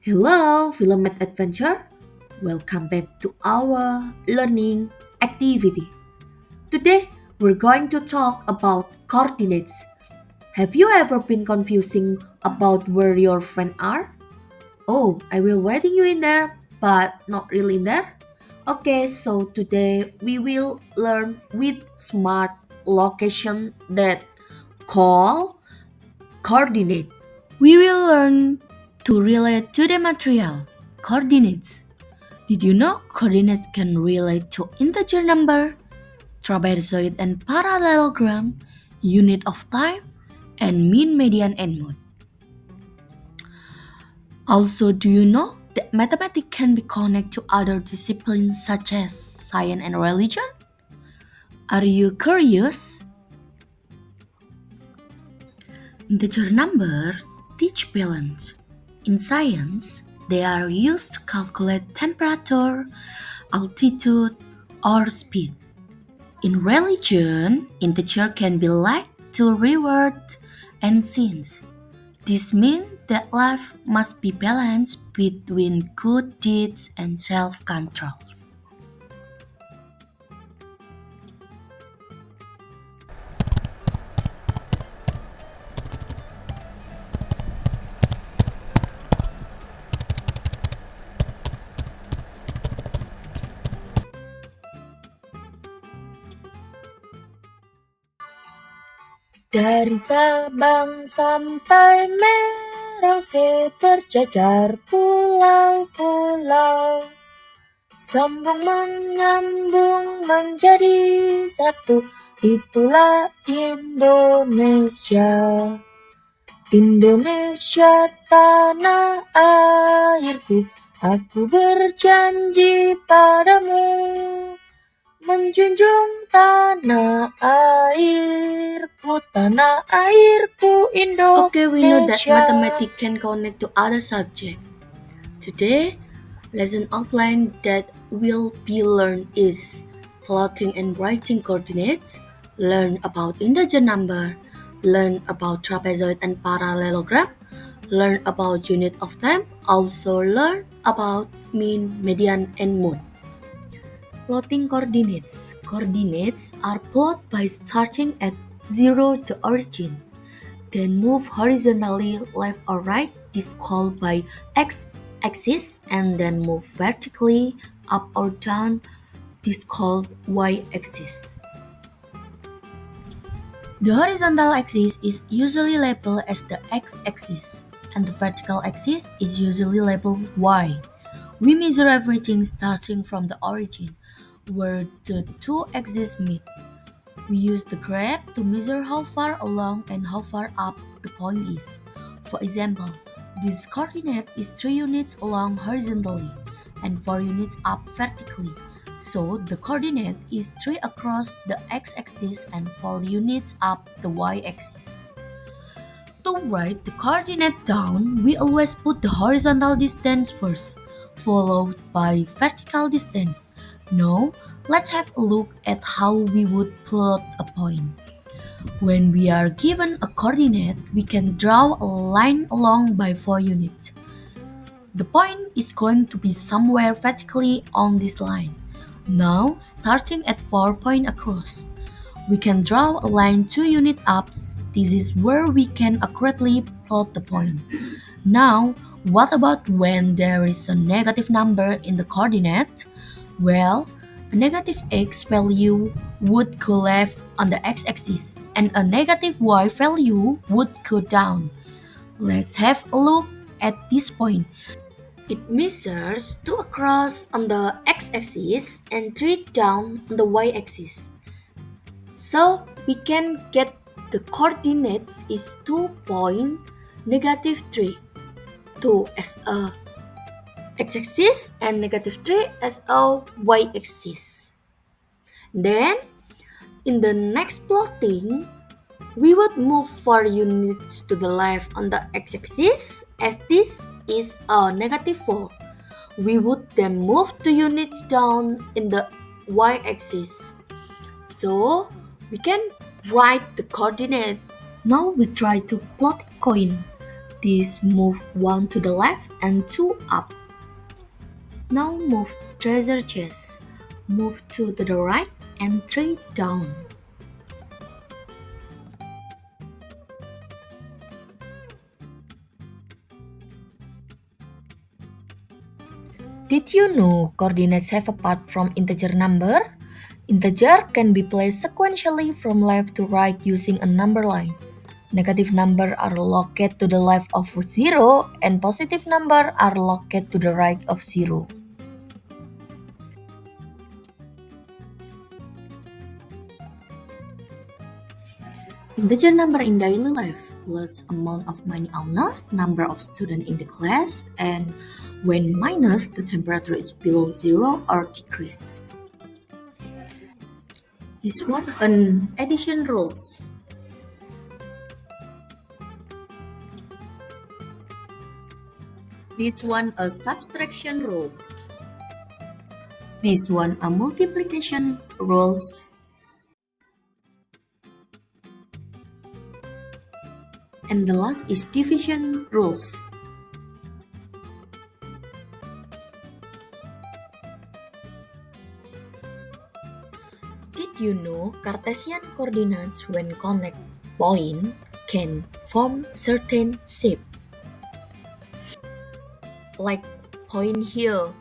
Hello, Philomath Adventure. Welcome back to our learning activity. Today, we're going to talk about coordinates. Have you ever been confusing about where your friends are? Oh, I will waiting you in there, but not really in there. Okay, so today we will learn with smart location that call coordinate. We will learn to relate to the material coordinates. Did you know coordinates can relate to integer number, trapezoid and parallelogram, unit of time, and mean, median, and mode? Also, do you know that mathematics can be connected to other disciplines such as science and religion? Are you curious? Integer number teach balance. In science, they are used to calculate temperature, altitude, or speed. In religion, integer can be linked to reward and sins. This means that life must be balanced between good deeds and self-controls. Dari Sabang sampai Merauke berjajar pulau-pulau, sambung menyambung menjadi satu, itulah Indonesia. Indonesia tanah airku, aku berjanji padamu, menjunjung tanah airku Indonesia. Okay, we know that mathematics can connect to other subjects. Today, lesson outline that will be learned is plotting and writing coordinates, learn about integer number, learn about trapezoid and parallelogram, learn about unit of time, also learn about mean, median, and mode. Plotting coordinates. Coordinates are plotted by starting at 0 the origin, then move horizontally left or right, this called by x-axis, and then move vertically up or down, this called y-axis. The horizontal axis is usually labeled as the x-axis, and the vertical axis is usually labeled y. We measure everything starting from the origin, where the two axes meet. We use the graph to measure how far along and how far up the point is. For example, this coordinate is 3 units along horizontally and 4 units up vertically. So the coordinate is 3 across the x-axis and 4 units up the y-axis. To write the coordinate down, we always put the horizontal distance first, followed by vertical distance. Now, let's have a look at how we would plot a point. When we are given a coordinate, we can draw a line along by 4 units. The point is going to be somewhere vertically on this line. Now, starting at 4 points across, we can draw a line 2 units up. This is where we can accurately plot the point. Now, what about when there is a negative number in the coordinate? Well, a negative x value would go left on the x-axis and a negative y value would go down. Let's have a look at this point. It measures 2 across on the x-axis and 3 down on the y-axis. So we can get the coordinates is 2 point negative 3. 2 as a x-axis and negative 3 as a y-axis. Then in the next plotting, we would move 4 units to the left on the x-axis as this is a negative 4. We would then move 2 units down in the y-axis. So we can write the coordinate. Now we try to plot a coin. This move 1 to the left and 2 up. Now move treasure chest. Move 2 to the right and 3 down. Did you know coordinates have a path from integer number? Integer can be placed sequentially from left to right using a number line. Negative number are located to the left of 0 and positive number are located to the right of 0. Integer number in daily life plus amount of money earned, number of students in the class, and when minus the temperature is below 0 or decrease. This one an addition rules. This one a subtraction rules. This one a multiplication rules. And the last is division rules. Did you know Cartesian coordinates when connect point can form certain shape? Like point here,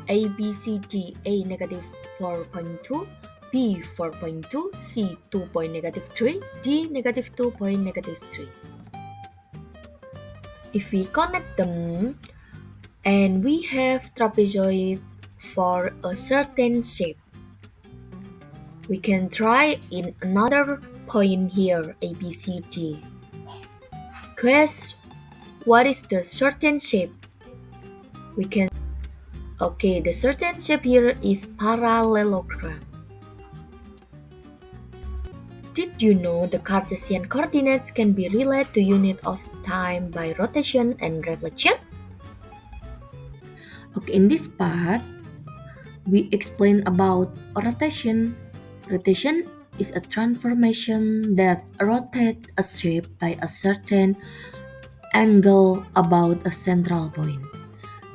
A, B, C, D, A negative 4.2, B 4.2, C 2.3, D negative 2.3. If we connect them and we have trapezoid for a certain shape, we can try in another point here, A, B, C, D. Guess what is the certain shape? The certain shape here is parallelogram. Did you know the Cartesian coordinates can be related to unit of time by rotation and reflection? Okay, in this part, we explain about rotation. Rotation is a transformation that rotates a shape by a certain angle about a central point.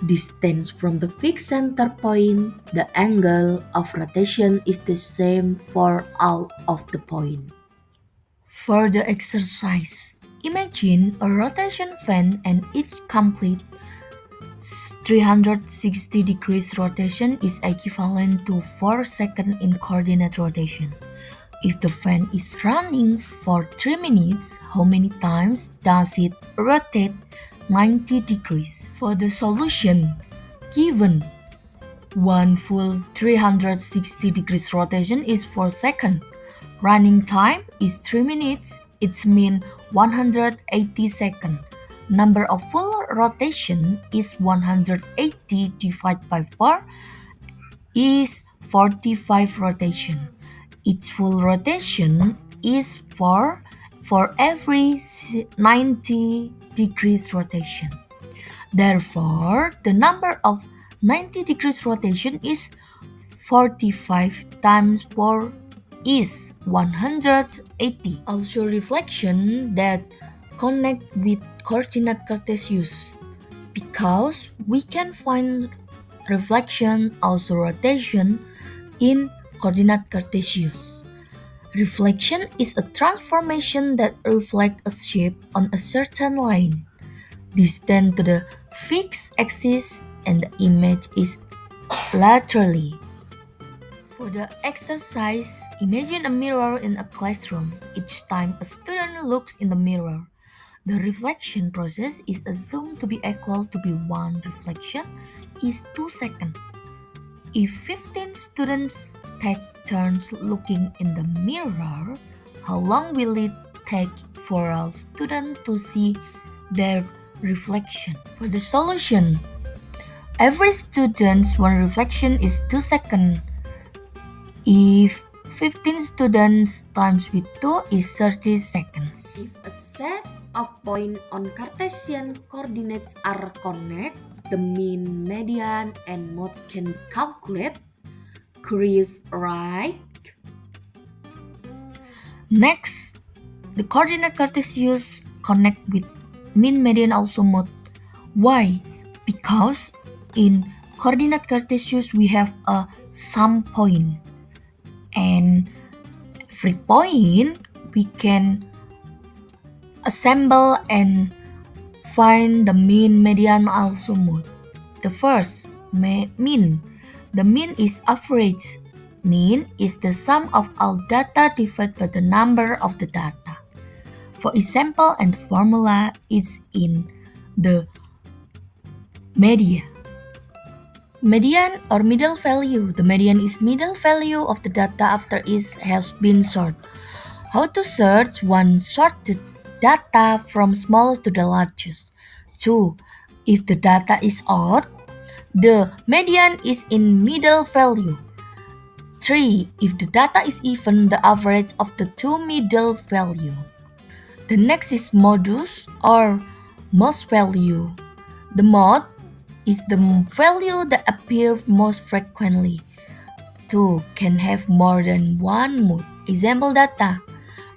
Distance from the fixed center point, the angle of rotation is the same for all of the points. For the exercise, imagine a rotation fan and its complete 360 degrees rotation is equivalent to 4 seconds in coordinate rotation. If the fan is running for 3 minutes, how many times does it rotate 90 degrees? For the solution, given one full 360 degrees rotation is 4 seconds. Running time is 3 minutes, it means 180 seconds. Number of full rotation is 180 divided by 4 is 45 rotation. Each full rotation is 4 for every 90 degrees rotation. Therefore, the number of 90 degrees rotation is 45 times 4 is 180. Also reflection that connect with coordinate Cartesius because we can find reflection also rotation in coordinate Cartesius. Reflection is a transformation that reflects a shape on a certain line. Distance to the fixed axis and the image is laterally. For the exercise, imagine a mirror in a classroom. Each time a student looks in the mirror, the reflection process is assumed to be equal to be one reflection is 2 seconds. If 15 students take turns looking in the mirror, how long will it take for a student to see their reflection? For the solution, every student's one reflection is 2 seconds. If 15 students times with 2 is 30 seconds. If a set of points on Cartesian coordinates are connected, the mean, median, and mode can be calculated. Curious, right? Next, the coordinate Cartesius connect with mean, median, also mode. Why? Because in coordinate Cartesius we have a sum point, and every point we can assemble and find the mean, median, also mode. The first, mean. The mean is average. Mean is the sum of all data divided by the number of the data. For example, and the formula is in the media. Median or middle value. The median is middle value of the data after it has been sorted. How to search? 1. Sort the data from smallest to the largest. 2. If the data is odd, the median is in middle value. 3. If the data is even, the average of the two middle value. The next is modus or most value. The mode is the value that appears most frequently. 2. Can have more than one mode. Example data.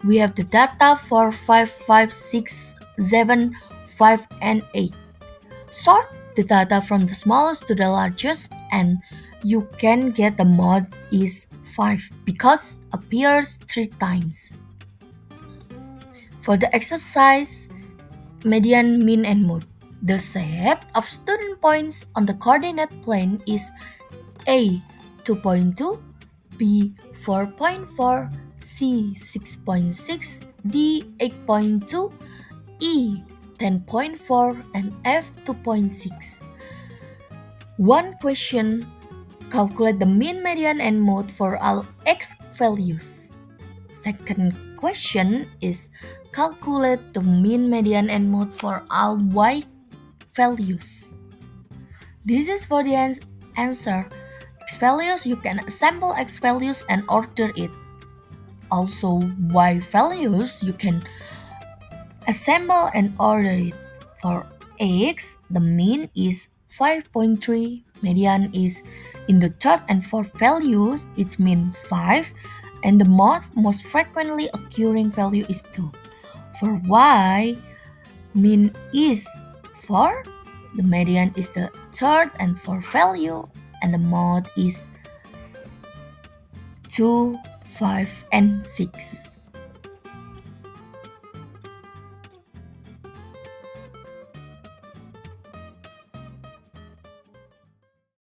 We have the data for 5, 5, 6, 7, 5, and 8. Sort the data from the smallest to the largest, and you can get the mode is 5 because appears 3 times. For the exercise, median, mean, and mode. The set of student points on the coordinate plane is A 2.2, B 4.4, C 6.6, D 8.2, E 10.4, and F 2.6. One question: calculate the mean, median, and mode for all x values. Second question is calculate the mean, median, and mode for all y values. This is for the answer. X values, you can assemble x values and order it. Also, y values, you can assemble and order it. For x, the mean is 5.3, median is in the third and fourth values, it means 5, and the most frequently occurring value is 2. For y, mean is 4, the median is the third and fourth value, and the mode is 2, 5, and 6.